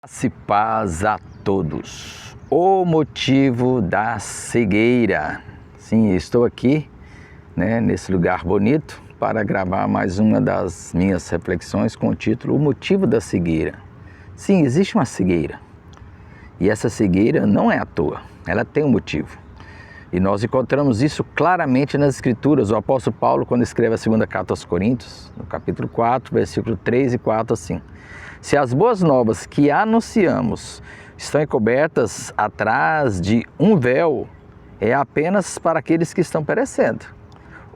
Graça e paz a todos. O motivo da cegueira. Sim, estou aqui, nesse lugar bonito para gravar mais uma das minhas reflexões com o título O motivo da cegueira. Sim, existe uma cegueira. E essa cegueira não é à toa, ela tem um motivo. E nós encontramos isso claramente nas Escrituras. O apóstolo Paulo, quando escreve a segunda carta aos Coríntios, no capítulo 4, versículo 3 e 4, assim: se as boas novas que anunciamos estão encobertas atrás de um véu, é apenas para aqueles que estão perecendo.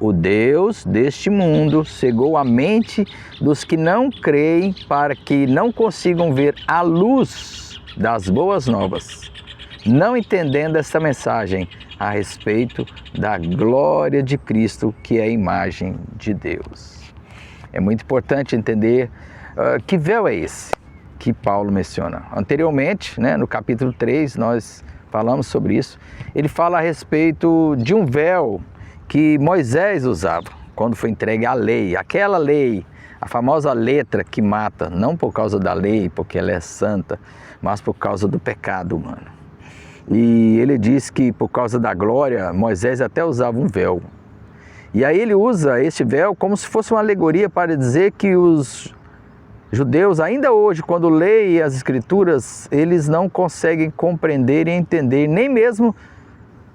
O Deus deste mundo cegou a mente dos que não creem para que não consigam ver a luz das boas novas, não entendendo essa mensagem a respeito da glória de Cristo, que é a imagem de Deus. É muito importante entender que véu é esse que Paulo menciona. Anteriormente, no capítulo 3, nós falamos sobre isso. Ele fala a respeito de um véu que Moisés usava quando foi entregue a lei. Aquela lei, a famosa letra que mata, não por causa da lei, porque ela é santa, mas por causa do pecado humano. E ele diz que por causa da glória, Moisés até usava um véu. E aí ele usa esse véu como se fosse uma alegoria para dizer que os judeus, ainda hoje, quando leem as Escrituras, eles não conseguem compreender e entender, nem mesmo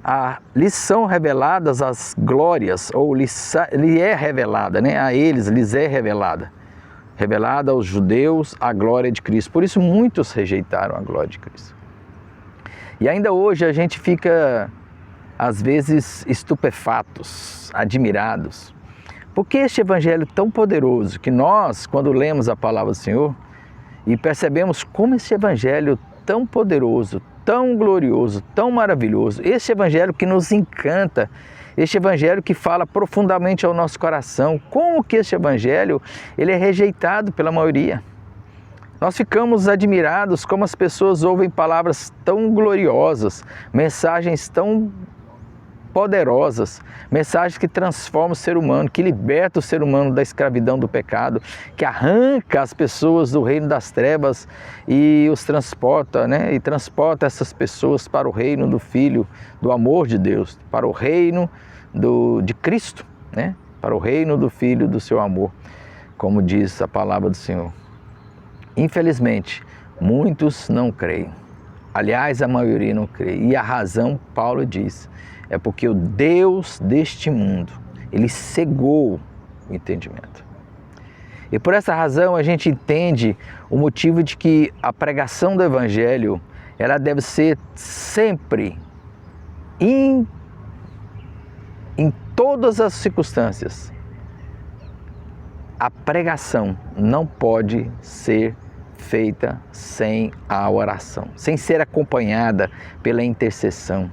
a lição revelada, as glórias, ou lhe é revelada, a eles lhes é revelada aos judeus a glória de Cristo. Por isso muitos rejeitaram a glória de Cristo. E ainda hoje a gente fica, às vezes, estupefatos, admirados. Porque este evangelho tão poderoso, que nós, quando lemos a palavra do Senhor, e percebemos como esse evangelho tão poderoso, tão glorioso, tão maravilhoso, esse evangelho que nos encanta, este evangelho que fala profundamente ao nosso coração, como que esse evangelho ele é rejeitado pela maioria. Nós ficamos admirados como as pessoas ouvem palavras tão gloriosas, mensagens tão poderosas, mensagens que transformam o ser humano, que libertam o ser humano da escravidão do pecado, que arranca as pessoas do reino das trevas e os transporta, e transporta essas pessoas para o reino do Filho, do amor de Deus, para o reino de Cristo, para o reino do Filho do seu amor, como diz a palavra do Senhor. Infelizmente, muitos não creem. Aliás, a maioria não crê. E a razão, Paulo diz, é porque o Deus deste mundo, ele cegou o entendimento. E por essa razão a gente entende o motivo de que a pregação do Evangelho, ela deve ser sempre, em todas as circunstâncias, a pregação não pode ser feita sem a oração, sem ser acompanhada pela intercessão.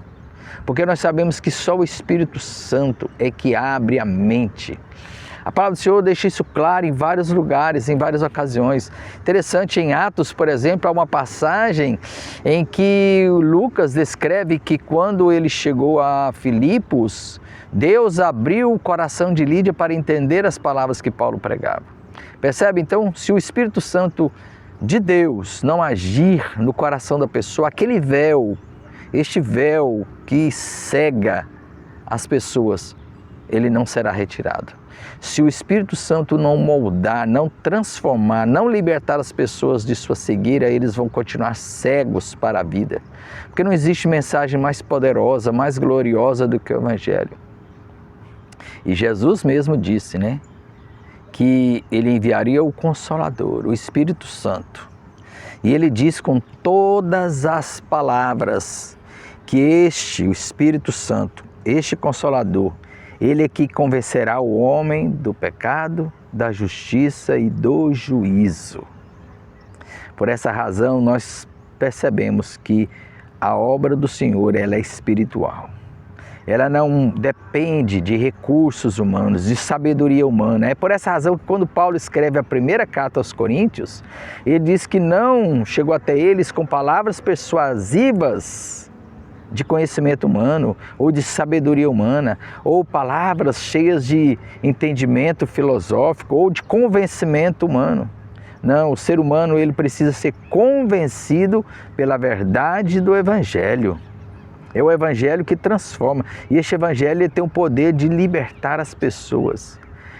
Porque nós sabemos que só o Espírito Santo é que abre a mente. A palavra do Senhor deixa isso claro em vários lugares, em várias ocasiões. Interessante, em Atos, por exemplo, há uma passagem em que Lucas descreve que quando ele chegou a Filipos, Deus abriu o coração de Lídia para entender as palavras que Paulo pregava. Percebe? Então, se o Espírito Santo de Deus não agir no coração da pessoa, aquele véu, este véu que cega as pessoas, ele não será retirado. Se o Espírito Santo não moldar, não transformar, não libertar as pessoas de sua cegueira, eles vão continuar cegos para a vida. Porque não existe mensagem mais poderosa, mais gloriosa do que o Evangelho. E Jesus mesmo disse, que ele enviaria o Consolador, o Espírito Santo. E ele diz com todas as palavras que o Espírito Santo, este Consolador, ele é que convencerá o homem do pecado, da justiça e do juízo. Por essa razão, nós percebemos que a obra do Senhor, ela é espiritual. Ela não depende de recursos humanos, de sabedoria humana. É por essa razão que quando Paulo escreve a primeira carta aos Coríntios, ele diz que não chegou até eles com palavras persuasivas de conhecimento humano, ou de sabedoria humana, ou palavras cheias de entendimento filosófico, ou de convencimento humano. Não, o ser humano ele precisa ser convencido pela verdade do Evangelho. É o Evangelho que transforma. E este Evangelho ele tem o poder de libertar as pessoas.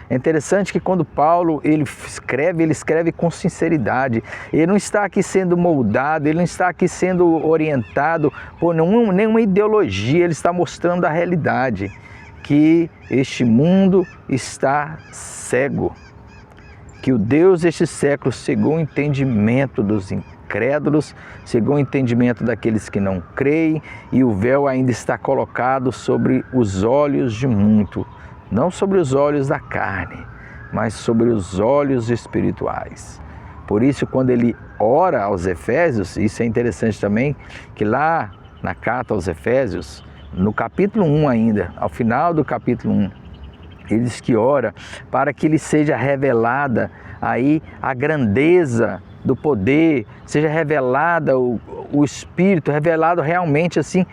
É interessante que quando Paulo ele escreve com sinceridade. Ele não está aqui sendo moldado, ele não está aqui sendo orientado por nenhuma ideologia. Ele está mostrando a realidade, que este mundo está cego. Que o Deus deste século cegou o entendimento dos incrédulos, cegou o entendimento daqueles que não creem, e o véu ainda está colocado sobre os olhos de muito, não sobre os olhos da carne, mas sobre os olhos espirituais. Por isso, quando ele ora aos Efésios, isso é interessante também, que lá na carta aos Efésios, no capítulo 1 ainda, ao final do capítulo 1, ele diz que ora para que lhe seja revelada aí a grandeza do poder, seja revelada o Espírito, revelado realmente assim,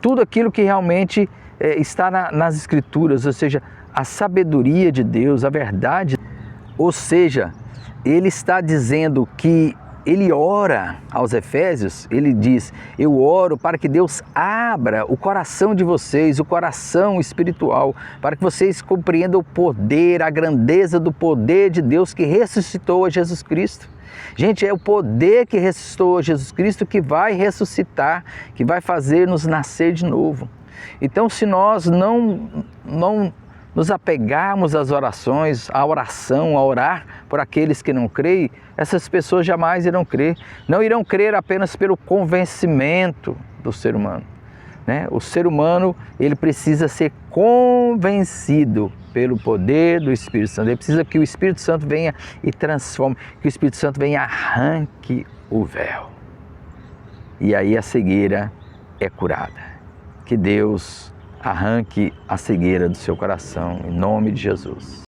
tudo aquilo que realmente está nas Escrituras, ou seja, a sabedoria de Deus, a verdade. Ou seja, ele está dizendo que ele ora aos Efésios, ele diz, eu oro para que Deus abra o coração de vocês, o coração espiritual, para que vocês compreendam o poder, a grandeza do poder de Deus que ressuscitou a Jesus Cristo. Gente, é o poder que ressuscitou a Jesus Cristo que vai ressuscitar, que vai fazer nos nascer de novo. Então, se nós não nos apegarmos às orações, à oração, a orar por aqueles que não creem, essas pessoas jamais irão crer. Não irão crer apenas pelo convencimento do ser humano, né? O ser humano, ele precisa ser convencido pelo poder do Espírito Santo. Ele precisa que o Espírito Santo venha e transforme, que o Espírito Santo venha e arranque o véu. E aí a cegueira é curada. Que Deus arranque a cegueira do seu coração, em nome de Jesus.